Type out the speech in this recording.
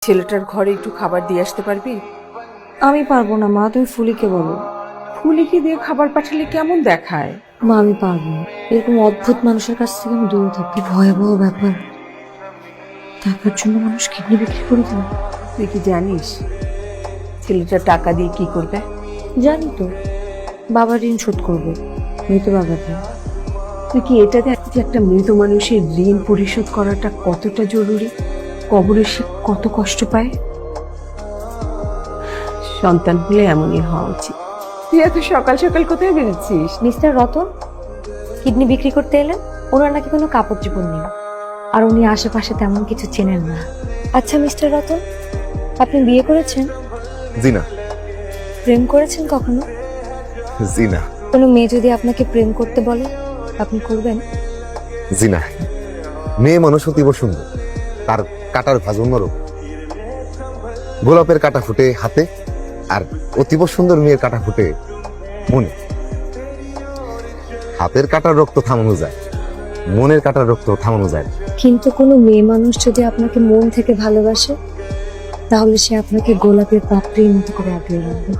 ছেলেটার ঘরে একটু খাবার দিয়ে আসতে পারবি? আমি পারবো না মা, তুমি ফুলিকে বলো। ফুলিকে দিয়ে খাবার পাঠালে কেমন দেখায়? মা আমি পারবো না, এরকম অদ্ভুত মানুষের কাছ থেকে আমি দূরে থাকি। ভয়াবহ ব্যাপার, টাকার জন্য মানুষ কিডনি বিক্রি করে দেবে। তুই কি জানিস ছেলেটা টাকা দিয়ে কি করবে? জানি তো, বাবার ঋণ শোধ করবে, মৃত বাবার ঋণ। তুই কি এটা জানিস যে একটা মৃত মানুষের ঋণ পরিশোধ করাটা কতটা জরুরি? কবরে সে কত কষ্ট পায়। সন্তান হলে এমনই হওয়া উচিত। তুই এত সকাল সকাল কোথায় বেরোচ্ছিস? মিস্টার রতন কিডনি বিক্রি করতে এলেন। ওনার নাকি কোনো কাপড় চোপড় নেই, আর উনি আশেপাশে তেমন কিছু চেনেন না। আচ্ছা মিস্টার রতন, আপনি বিয়ে করেছেন? জি না। প্রেম করেছেন কখনো? জি না। কোনো মেয়ে যদি আপনাকে প্রেম করতে বলে, আপনি করবেন? জি না। মেয়ে মানুষ অতীব সুন্দর, তার কাটার ভাজন নরম। গোলাপের কাটা ফুটে হাতে, আর অতীব সুন্দর মেয়ের কাটা ফুটে মনে। হাতের কাটার রক্ত থামানো যায়, মনের কাটার রক্ত থামানো যায় না। কিন্তু কোনো মেয়ে মানুষ যদি আপনাকে মন থেকে ভালোবাসে, তাহলে সে আপনাকে গোলাপের পাপড়ির মতো করে আগলে রাখবে।